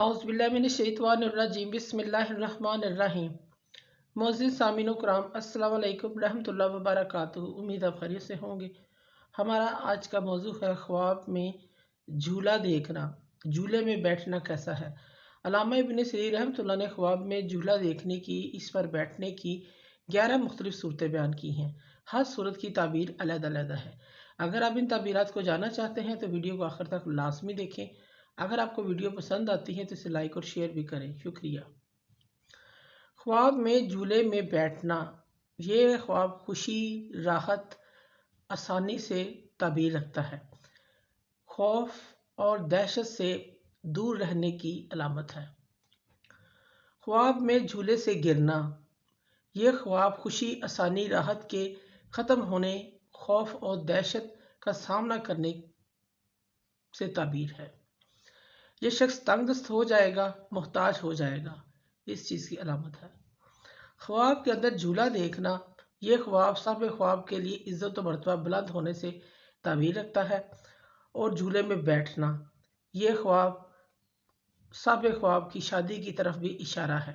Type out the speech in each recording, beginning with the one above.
औज़ुबिल्लाहिमिनश्शैतानिर्रजीम बिस्मिल्लाहिर्रहमानिर्रहीम। मोअज़्ज़िज़ सामीन कराम, अस्सलामु अलैकुम रहमतुल्लाहि व बरकातुहू। उम्मीद है खैरियत से होंगे। हमारा आज का मौजू है ख्वाब में झूला देखना, झूले में बैठना कैसा है। अल्लामा इब्न सीरीन रहमतुल्लाह ने ख्वाब में झूला देखने की, इस पर बैठने की 11 मुख्तलिफ सूरतें बयान की हैं। हर सूरत की ताबीर अलग-अलग है। अगर आप इन ताबीरात को जानना चाहते हैं तो वीडियो को आखिर तक लाजमी देखें। अगर आपको वीडियो पसंद आती है तो इसे लाइक और शेयर भी करें। शुक्रिया। ख्वाब में झूले में बैठना, ये ख्वाब खुशी, राहत, आसानी से ताबीर रखता है। खौफ और दहशत से दूर रहने की अलामत है। ख्वाब में झूले से गिरना, ये ख्वाब खुशी, आसानी, राहत के ख़त्म होने, खौफ और दहशत का सामना करने से ताबीर है। ये शख्स तंगदस्त हो जाएगा, मोहताज हो जाएगा, इस चीज़ की अलामत है। ख्वाब के अंदर झूला देखना, ये ख्वाब साहिब ख्वाब के लिए इज़्ज़त व मर्तबा बुलंद होने से ताबीर रखता है। और झूले में बैठना, ये ख्वाब साहिब ख्वाब की शादी की तरफ भी इशारा है।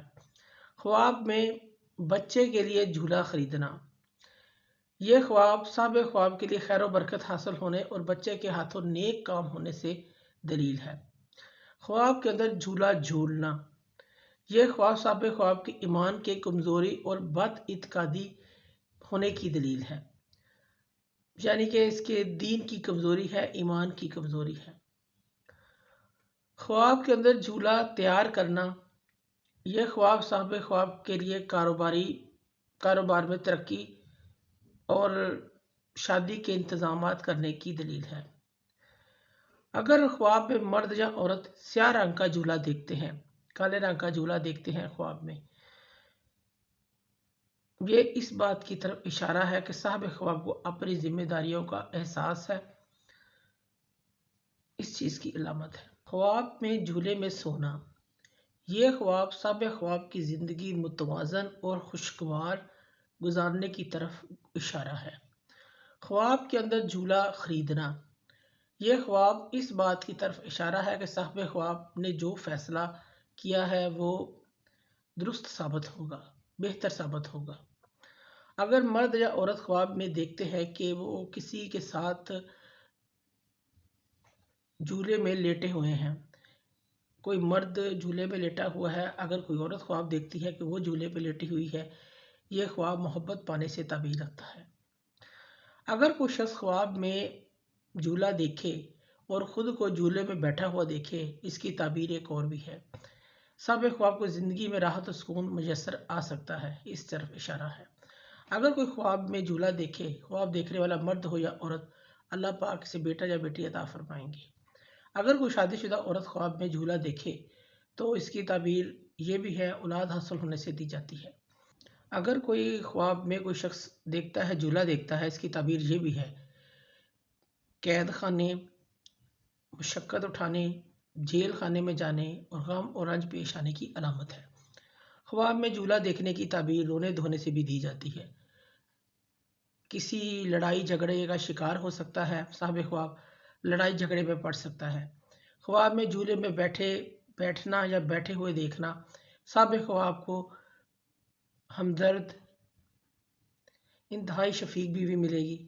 ख्वाब में बच्चे के लिए झूला खरीदना, ये ख्वाब साहिब ख्वाब के लिए खैर व बरकत हासिल होने और बच्चे के हाथों नेक काम होने से दलील है। ख्वाब के अंदर झूला झूलना, यह ख्वाब साहिब ख्वाब की ईमान की कमज़ोरी और बदइत्कादी होने की दलील है, यानी कि इसके दीन की कमज़ोरी है, ईमान की कमज़ोरी है। ख्वाब के अंदर झूला तैयार करना, यह ख्वाब साहिब ख्वाब के लिए कारोबार में तरक्की और शादी के इंतज़ामात करने की दलील है। अगर ख्वाब में मर्द या औरत स्याह रंग का झूला देखते हैं, काले रंग का झूला देखते हैं ख्वाब में, ये इस बात की तरफ इशारा है कि साहिब ख्वाब को अपनी जिम्मेदारियों का एहसास है, इस चीज़ की अलामत है। ख्वाब में झूले में सोना, ये ख्वाब साहिब ख्वाब की ज़िंदगी मुतवाज़न और खुशगवार गुजारने की तरफ इशारा है। ख्वाब के अंदर झूला खरीदना, यह ख्वाब इस बात की तरफ इशारा है कि साहिब ख्वाब ने जो फैसला किया है वो दुरुस्त साबित होगा, बेहतर साबित होगा। अगर मर्द या औरत ख्वाब में देखते हैं कि वो किसी के साथ झूले में लेटे हुए हैं, कोई मर्द झूले में लेटा हुआ है, अगर कोई औरत ख्वाब देखती है कि वो झूले पे लेटी हुई है, ये ख्वाब मोहब्बत पाने से ताबीर रखता है। अगर कोई शख्स ख्वाब में झूला देखे और ख़ुद को झूले में बैठा हुआ देखे, इसकी ताबीर एक और भी है। साहिब ख्वाब को ज़िंदगी में राहत और सुकून मुयस्सर आ सकता है, इस तरफ इशारा है। अगर कोई ख्वाब में झूला देखे, ख्वाब देखने वाला मर्द हो या औरत, अल्लाह पाक से बेटा या बेटी अता फरमाएंगे। अगर कोई शादीशुदा औरत ख्वाब में झूला देखे तो इसकी ताबीर ये भी है, औलाद हासिल होने से दी जाती है। अगर कोई ख्वाब में कोई शख्स देखता है, झूला देखता है, इसकी ताबीर ये भी है, कैद खाने, मुशक्क़त उठाने, जेल खाने में जाने और गम और रंज पेश आने की अलामत है। ख्वाब में झूला देखने की ताबीर रोने धोने से भी दी जाती है। किसी लड़ाई झगड़े का शिकार हो सकता है, साहिब ख्वाब लड़ाई झगड़े में पड़ सकता है। ख्वाब में झूले में बैठना या बैठे हुए देखना, साहिब ख्वाब को हमदर्द, इंतहाई शफीक बीवी मिलेगी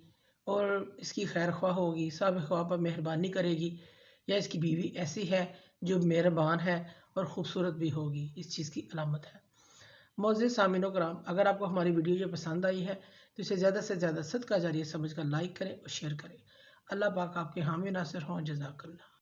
और इसकी खैर ख्वाह होगी, साहिब ख्वाब पर मेहरबानी करेगी, या इसकी बीवी ऐसी है जो मेहरबान है और ख़ूबसूरत भी होगी, इस चीज़ की अलामत है। मोअज़्ज़िज़ सामीन कराम, अगर आपको हमारी वीडियो ये पसंद आई है तो इसे ज़्यादा से ज़्यादा सदका जारिया समझकर लाइक करें और शेयर करें। अल्लाह पाक आपके हामी नासिर हों। जज़ाकल्लाह।